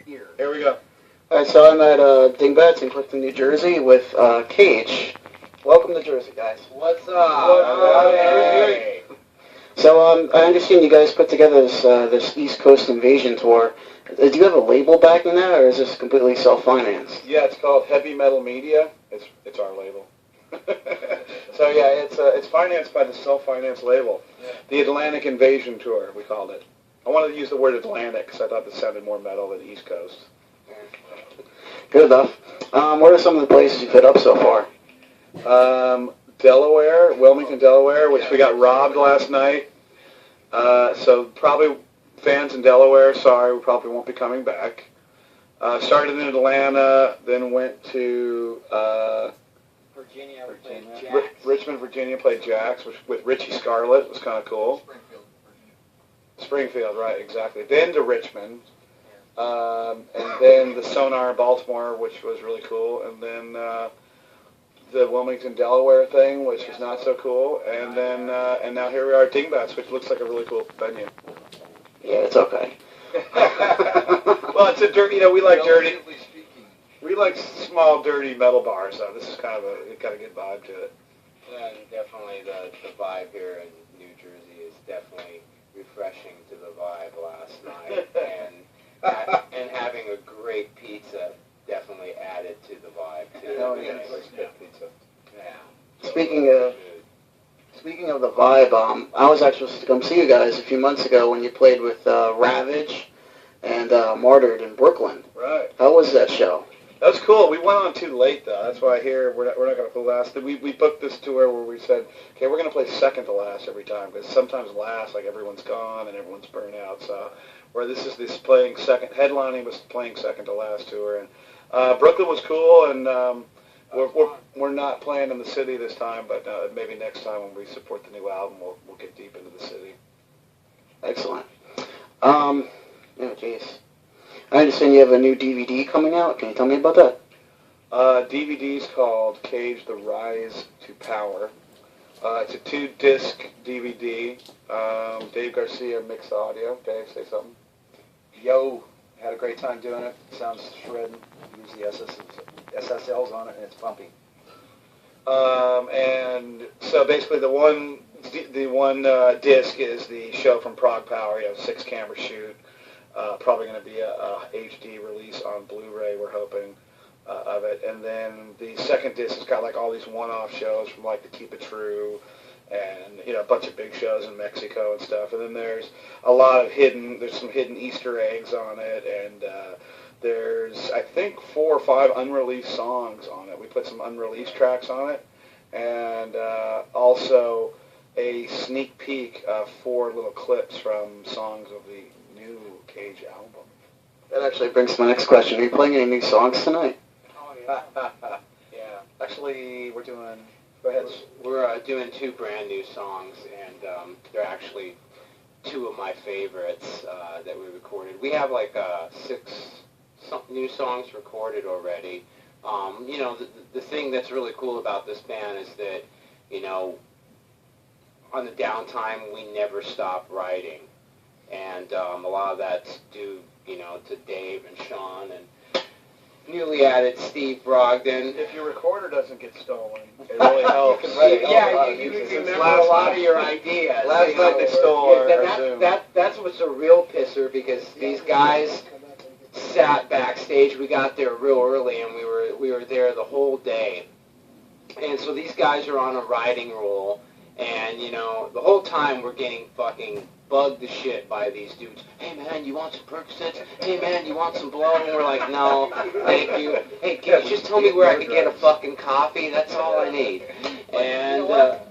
here. Here we go. Alright, so I'm at Dingbatz in Clifton, New Jersey with Cage. Welcome to Jersey, guys. What's up? Hey. So I understand you guys put together this East Coast Invasion tour. Do you have a label backing that, or is this completely self-financed? Yeah, it's called Heavy Metal Media. It's our label. So yeah, it's financed by the self-financed label. Yeah. The Atlantic Invasion Tour, we called it. I wanted to use the word Atlantic because I thought this sounded more metal than East Coast. Good enough. What are some of the places you've hit up so far? Delaware, Wilmington, Delaware, which we got robbed last night. So probably fans in Delaware, sorry, we probably won't be coming back. Started in Atlanta, then went to Virginia. Richmond, Virginia, played Jack's with Richie Scarlett. It was kind of cool. Springfield, right, exactly. Then to Richmond. And then the Sonar in Baltimore, which was really cool. And then the Wilmington, Delaware thing, which was not so cool. And then and now here we are at Dingbatz, which looks like a really cool venue. Yeah, it's okay. Well, it's a dirty, we like dirty. We like small, dirty metal bars, so this is kind of a good vibe to it. Yeah, and definitely the vibe here in New Jersey is definitely refreshing to the vibe last night, and having a great pizza definitely added to the vibe too. Oh yeah, it's good pizza. Yeah. Speaking of the vibe, I was actually supposed to come see you guys a few months ago when you played with Ravage and Martyred in Brooklyn. Right. How was that show? That was cool. We went on too late, though. That's why here we're not going to play last. We booked this tour where we said, okay, we're going to play second to last every time, because sometimes last, like everyone's gone and everyone's burnt out. So where this playing second, headlining was playing second to last tour, and Brooklyn was cool, and we're not playing in the city this time, but maybe next time when we support the new album, we'll get deep into the city. Excellent. Oh, jeez. I understand you have a new DVD coming out. Can you tell me about that? DVD's called Cage: The Rise to Power. It's a 2-disc DVD. Dave Garcia mixed the audio. Dave, say something. Yo, had a great time doing it. Sounds shredding. Use the SSLs on it, and it's bumpy. And so basically the one disc is the show from Prague Power. 6-camera shoot. Probably going to be a HD release on Blu-ray, we're hoping, of it. And then the second disc has got like all these one-off shows from like the Keep It True and a bunch of big shows in Mexico and stuff. And then there's a lot of there's some hidden Easter eggs on it, and there's I think 4 or 5 unreleased songs on it. We put some unreleased tracks on it, and also a sneak peek of 4 little clips from songs of the new Cage album. That actually brings to my next question. Are you playing any new songs tonight? Oh, yeah. Yeah. Actually, we're doing... Go ahead. We're doing 2 brand new songs, and they're actually 2 of my favorites that we recorded. We have like 6 new songs recorded already. The thing that's really cool about this band is that, on the downtime, we never stop writing. And a lot of that's due, to Dave and Sean and newly added Steve Brogdon. If your recorder doesn't get stolen, it really helps. You remember a lot of your ideas. Last night they stole our Zoom. That's what's a real pisser, because these guys sat backstage. We got there real early, and we were there the whole day. And so these guys are on a writing roll, and the whole time we're getting fucking bugged to shit by these dudes. Hey man, you want some Percocets? Hey man, you want some blow? And we're like, no, thank you. Hey, can you just tell me where I could get a fucking coffee? That's all I need. And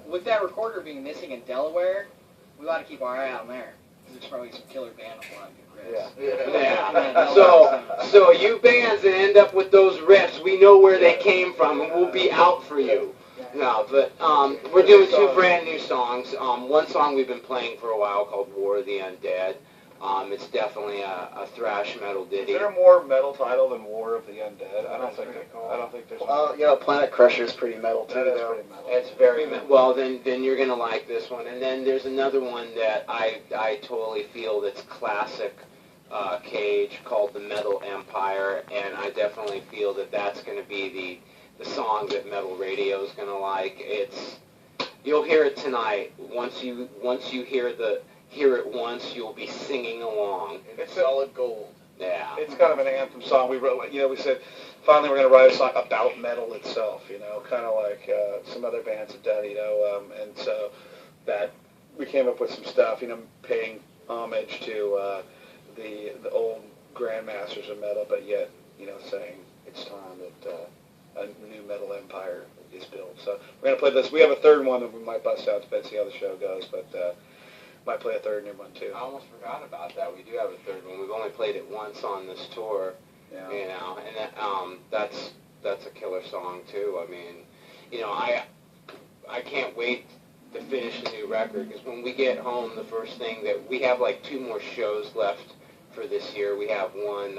with that recorder being missing in Delaware, we ought to keep our eye out there. There's probably some killer band with a lot of good riffs. Yeah. So you bands that end up with those riffs, we know where they came from, and we'll be out for you. No, but we're doing 2 brand new songs. One song we've been playing for a while called War of the Undead. It's definitely a thrash metal ditty. Is there a more metal title than War of the Undead? I don't think there's. Well, Planet Crusher is pretty metal too. That is pretty metal. It's very metal. Well, then you're gonna like this one. And then there's another one that I totally feel that's classic Cage called The Metal Empire, and I definitely feel that that's going to be the song that metal radio is going to like. You'll hear it tonight. Once you hear it once, you'll be singing along. It's solid gold. Yeah. It's kind of an anthem song. We wrote, we said, finally we're going to write a song about metal itself, kind of like some other bands have done, and so that we came up with some stuff, paying homage to the old grandmasters of metal, but yet, saying it's time that a new metal empire is built. So we're going to play this. We have a third one that we might bust out to bed, see how the show goes, but might play a third new one too. I almost forgot about that. We do have a third one. We've only played it once on this tour, and that's a killer song too. I mean, I can't wait to finish the new record, because when we get home, the first thing that we have, like 2 more shows left for this year. We have one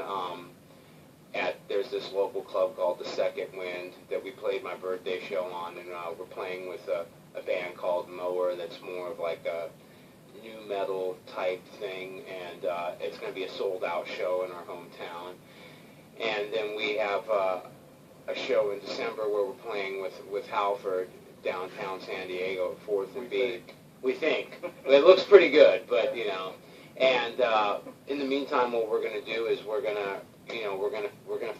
there's this local club called The Second Wind that we played my birthday show on, and we're playing with a band called Mower that's more of like a new metal type thing, and it's going to be a sold out show in our hometown. And then we have a show in December where we're playing with Halford downtown San Diego at 4th and B. We think. It looks pretty good, but and in the meantime, what we're going to do is we're going to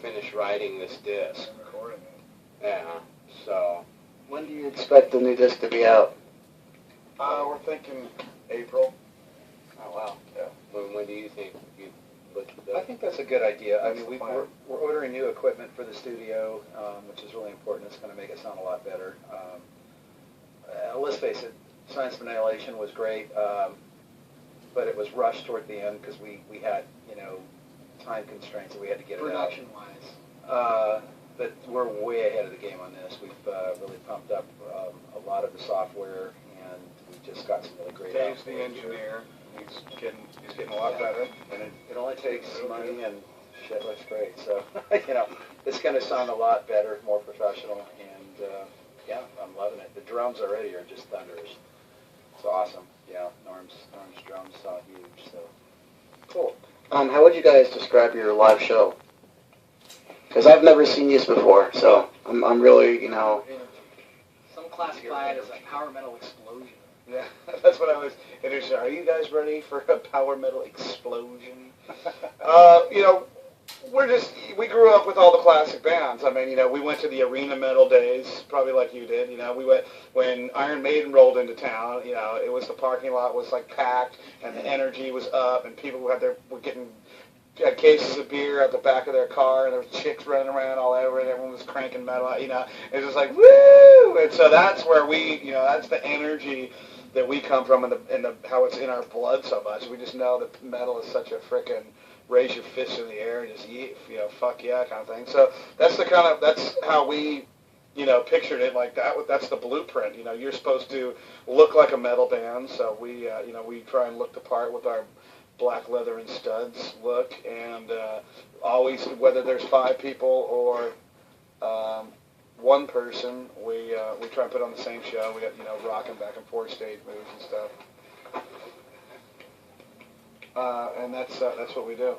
finish writing this disc. And recording it. Yeah. So When do you expect the new disc to be out? We're thinking April. oh wow. Yeah. When do you think you look at I that? think that's a good idea. I That's mean, the we're plan. ordering new equipment for the studio, which is really important. It's going to make it sound a lot better. Let's face it, Science of Annihilation was great, but it was rushed toward the end because we had, time constraints and we had to get it out. Production-wise. But we're way ahead of the game on this. We've really pumped up a lot of the software, and we just got some really great Dave's the output. engineer. He's getting a lot better. And it only takes money, and shit looks great. So, it's going to sound a lot better, more professional, and yeah, I'm loving it. The drums already are just thunderous. It's awesome. Yeah, Norm's drums sound huge. So cool. How would you guys describe your live show? Because I've never seen you before, so I'm really, Some classify it as a power metal explosion. Yeah, that's what I was interested. Are you guys ready for a power metal explosion? We grew up with all the classic bands. I mean, we went to the arena metal days, probably like you did. We went when Iron Maiden rolled into town. It was the parking lot was like packed, and the energy was up, and people were getting cases of beer at the back of their car, and there was chicks running around all over, and everyone was cranking metal. It was just like woo! And so that's where that's the energy that we come from, and the how it's in our blood so much. We just know that metal is such a frickin' raise your fist in the air and just fuck yeah kind of thing. So that's how we pictured it like that. That's the blueprint. You're supposed to look like a metal band, so we we try and look the part with our black leather and studs look, and always, whether there's 5 people or 1 person, we try and put on the same show. We got rocking back and forth stage moves and stuff. And that's what we do.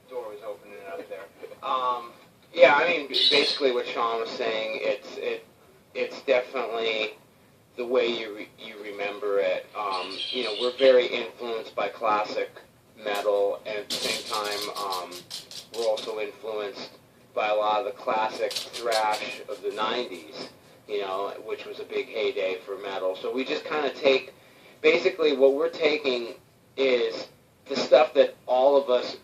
Door was opening up there. Yeah, I mean, basically what Sean was saying, it's definitely the way you remember it. We're very influenced by classic metal, and at the same time, we're also influenced by a lot of the classic thrash of the 90s. Which was a big heyday for metal. So we just kind of take, basically what we're taking is the stuff that all of us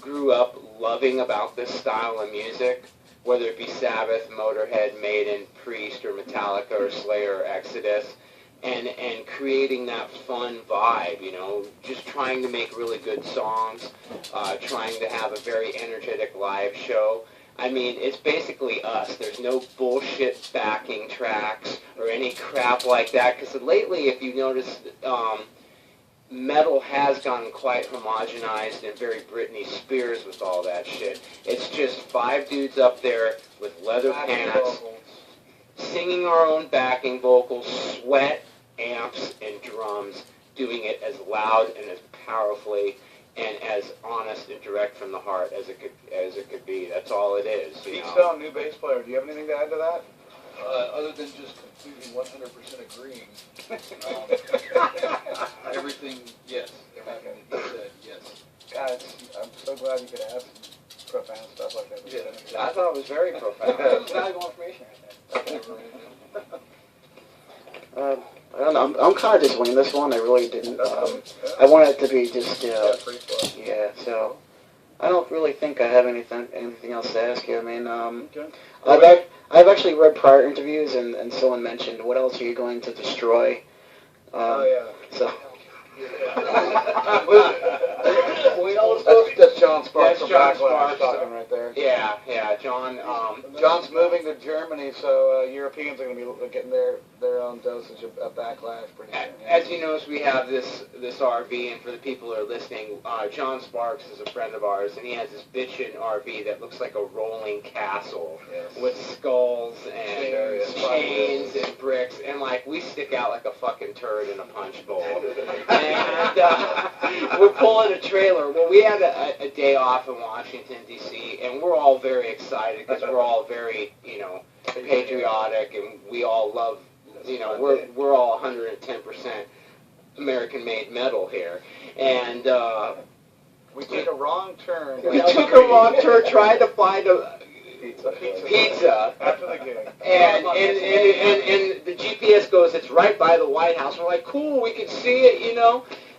grew up loving about this style of music, whether it be Sabbath, Motorhead, Maiden, Priest, or Metallica, or Slayer, or Exodus, and creating that fun vibe, just trying to make really good songs, trying to have a very energetic live show. I mean, it's basically us. There's no bullshit backing tracks or any crap like that. Because lately, if you notice, metal has gotten quite homogenized and very Britney Spears with all that shit. It's just 5 dudes up there with leather pants, singing our own backing vocals, sweat, amps, and drums, doing it as loud and as powerfully and as honest and direct from the heart as it could be. That's all it is. Pete Stone, new bass player. Do you have anything to add to that? Other than just completely 100% agreeing. Everything, yes. Everything that he said, yes. Guys, I'm so glad you could add some profound stuff like that. I thought it was very profound. That was valuable information right there. I don't know. I'm kind of just winging this one. I really didn't. I wanted it to be just, yeah. So I don't really think I have anything else to ask you. I mean, I've actually read prior interviews, and someone mentioned, what else are you going to destroy? So. That's John Sparks. That's John Sparks talking right there. Yeah, John. John's moving to Germany, so Europeans are going to be getting their own dosage of backlash pretty soon. As you notice, we have this RV, and for the people who are listening, John Sparks is a friend of ours, and he has this bitchin' RV that looks like a rolling castle with skulls and chains and bricks, and like we stick out like a fucking turd in a punch bowl. And we're pulling a trailer. Well, we had a day off in Washington, D.C., and we're all very excited because we're all very, patriotic, and we all love, we're all 110% American-made metal here. And we took a wrong turn. We took a wrong turn trying to find a pizza after the gig. And the GPS goes, it's right by the White House. We're like, cool, we can see it,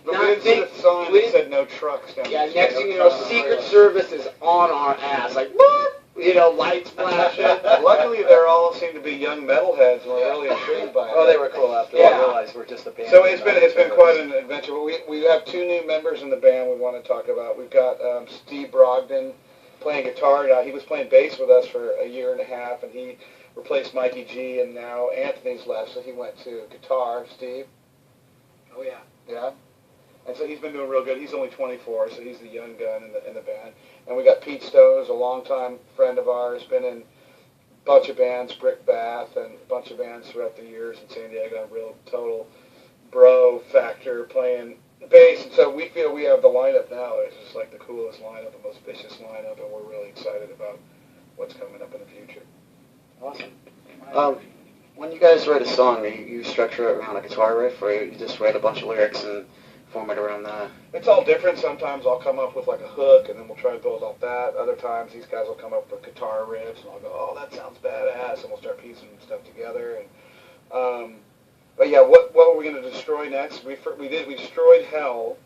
But we didn't see the sign that said no trucks down there. Yeah, next thing you know, Secret Service is on our ass. Like, what? Lights flashing. Luckily, they all seem to be young metalheads, and we're really intrigued by it. Oh, they were cool after I realized we're just a band. So it's been quite an adventure. We have two new members in the band we want to talk about. We've got Steve Brogdon playing guitar now. He was playing bass with us for a year and a half, and he replaced Mikey G, and now Anthony's left, so he went to guitar. Steve? Oh, yeah. Yeah? And so he's been doing real good. He's only 24, so he's the young gun in the band. And we got Pete Stone, who's a longtime friend of ours, been in a bunch of bands, Brick Bath, and a bunch of bands throughout the years in San Diego, a real total bro factor playing bass. And so we feel we have the lineup now. It's just like the coolest lineup, the most vicious lineup, and we're really excited about what's coming up in the future. Awesome. When you guys write a song, you structure it around a guitar riff, or you just write a bunch of lyrics and form it around that? It's all different. Sometimes I'll come up with like a hook, and then we'll try to build off that. Other times these guys will come up with guitar riffs, and I'll go, oh, that sounds badass, and we'll start piecing stuff together. And but yeah, what were we going to destroy next? We destroyed Hell,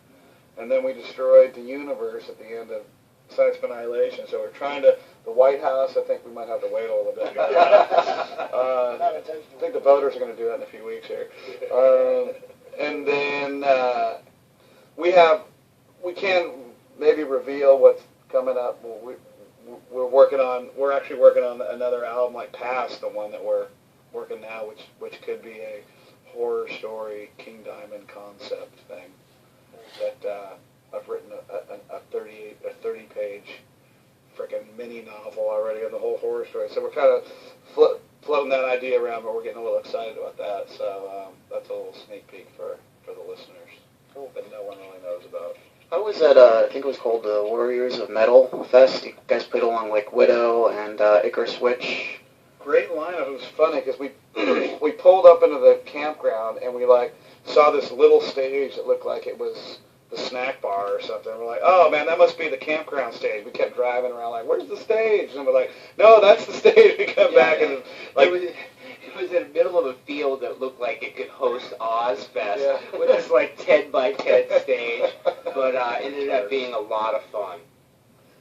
and then we destroyed the universe at the end of Science of Annihilation. So we're trying to, the White House, I think we might have to wait a little bit. I think the voters are going to do that in a few weeks here. And then we can maybe reveal what's coming up. We're actually working on another album like past the one that we're working now, which could be a horror story King Diamond concept thing that I've written a 30-page frickin' mini novel already on the whole horror story. So we're kind of floating that idea around, but we're getting a little excited about that. So that's a little sneak peek for the listeners that no one really knows about. How was that, I think it was called the Warriors of Metal Fest? You guys played along like Widow and Icarus Witch. Great lineup. It was funny because we pulled up into the campground and we saw this little stage that looked like it was the snack bar or something. We're like, oh man, that must be the campground stage. We kept driving around like, where's the stage? And we're like, no, that's the stage. We come back and it was in the middle of a field that looked like it could host Ozfest with this 10 by 10 stage, but ended up being a lot of fun.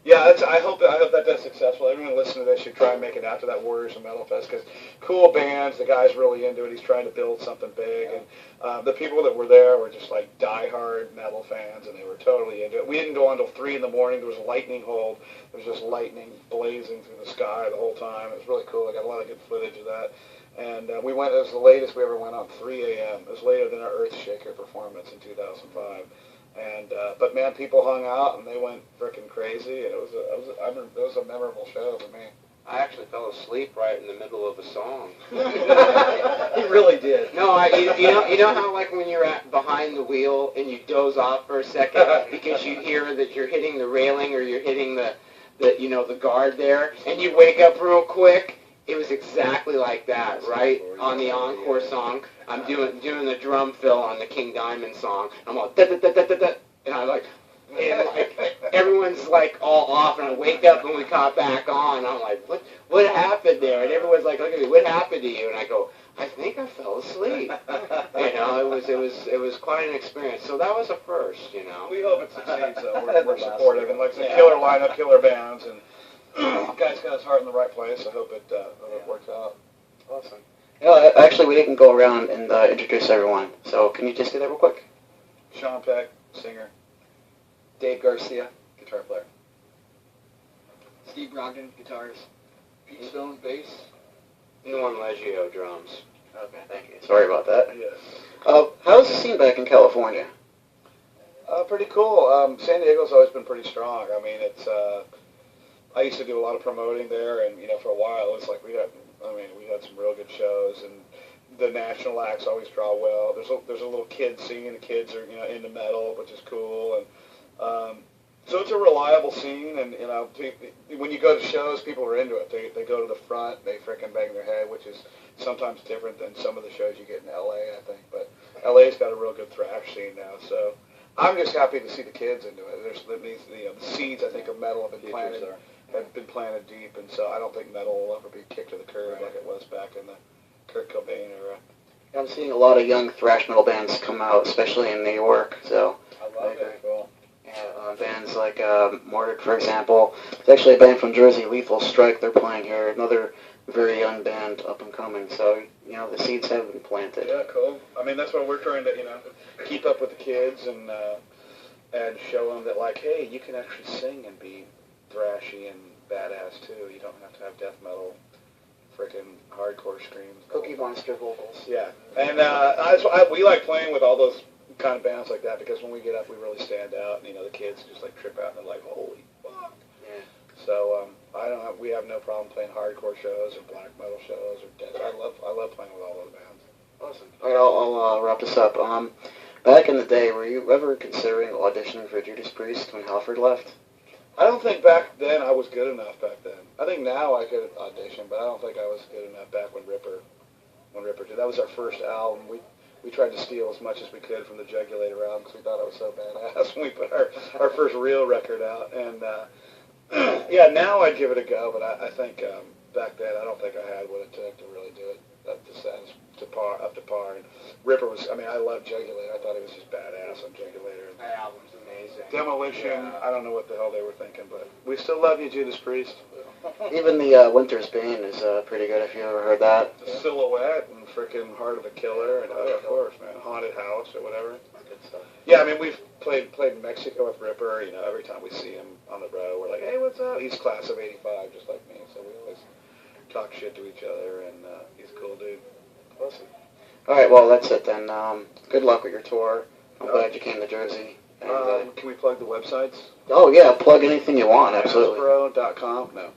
Yeah, I hope that does successful. Everyone listening to this should try and make it out to that Warriors of Metal Fest because cool bands, the guy's really into it. He's trying to build something big, and the people that were there were just like diehard metal fans, and they were totally into it. We didn't go on until 3 in the morning. There was a lightning hold. There was just lightning blazing through the sky the whole time. It was really cool. I got a lot of good footage of that. And we went, it was the latest we ever went on, 3 a.m. It was later than our Earthshaker performance in 2005. And but man, people hung out and they went frickin' crazy, and it was a memorable show for me. I actually fell asleep right in the middle of a song. He really did. No, you know how like when you're behind the wheel and you doze off for a second because you hear that you're hitting the railing or you're hitting the guard there, and you wake up real quick. It was exactly like that, right on the encore song. I'm doing the drum fill on the King Diamond song. I'm all da da da da da da, and I'm like. And like everyone's like all off, and I wake up and we caught back on. I'm like, what happened there? And everyone's like, look at me, what happened to you? And I go, I think I fell asleep. It was quite an experience. So that was a first, We hope it succeeds. We're supportive, and like I said, killer lineup, killer bands, and guy's got his heart in the right place. I hope it works out. Awesome. Actually, we didn't go around and introduce everyone. So can you just do that real quick? Sean Peck, singer. Dave Garcia, guitar player. Steve Brogdon, guitars. Pete Stone, bass. Juan Leggio, drums. Okay, thank you. Sorry about that. Yes. How's the scene back in California? Pretty cool. San Diego's always been pretty strong. I mean, it's. I used to do a lot of promoting there, and for a while it was like we had some real good shows, and the national acts always draw well. There's a little kid scene. The kids are into metal, which is cool, and so it's a reliable scene. And when you go to shows, people are into it. They go to the front, they frickin' bang their head, which is sometimes different than some of the shows you get in L.A. I think, but L.A.'s got a real good thrash scene now, so. I'm just happy to see the kids into it. The seeds, I think, of metal have been planted deep, and so I don't think metal will ever be kicked to the curb like it was back in the Kurt Cobain era. I'm seeing a lot of young thrash metal bands come out, especially in New York. So I love it. Cool. Yeah, bands like Mordred, for example. It's actually a band from Jersey, Lethal Strike. They're playing here. Another very young band, up and coming. So the seeds have been planted. Yeah, cool. I mean, that's what we're trying to keep up with the kids and show them that like, hey, you can actually sing and be thrashy and badass too. You don't have to have death metal, freaking hardcore screams. Cookie Monster vocals. Yeah, and we like playing with all those kind of bands like that because when we get up, we really stand out. And the kids just like trip out and they're like, holy fuck. Yeah. So we have no problem playing hardcore shows or black metal shows or death. I love playing with all those bands. Awesome. All right, I'll wrap this up. Back in the day, were you ever considering auditioning for Judas Priest when Halford left? I don't think back then I was good enough back then. I think now I could audition, but I don't think I was good enough back when Ripper did. That was our first album. We tried to steal as much as we could from the Jugulator album because we thought it was so badass when we put our first real record out. And yeah, now I'd give it a go, but I think back then I don't think I had what it took to really do it up to par. And Ripper was, I loved Jugulator. I thought he was just badass on Jugulator. That album's amazing. Demolition, I don't know what the hell they were thinking, but we still love you, Judas Priest. Even the Winter's Bane is pretty good, if you ever heard that. The Silhouette and frickin' Heart of a Killer, and of course, man, Haunted House or whatever. Good stuff. Yeah, we've played in Mexico with Ripper. Every time we see him on the road, we're like, hey, what's up? He's class of '85, just like me, so we always talk shit to each other, and he's a cool dude. Awesome. All right, well, that's it then. Good luck with your tour. I'm glad you came to Jersey. And, can we plug the websites? Oh, yeah, plug anything you want, absolutely. Pro.com? No.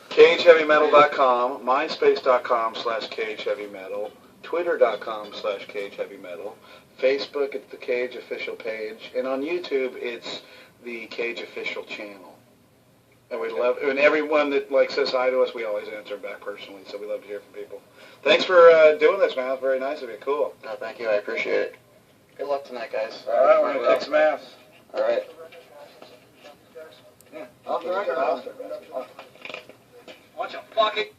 CageHeavyMetal.com, MySpace.com/CageHeavyMetal, Twitter.com/CageHeavyMetal, Facebook, it's the Cage official page, and on YouTube, it's the Cage official channel. And we love, and everyone that says hi to us, we always answer back personally, so we love to hear from people. Thanks for doing this, man. It's very nice of you. Cool. No, thank you. I appreciate it. Good luck tonight, guys. All right, we're going to kick some ass. All right. Yeah. Off the record. Watch a fucking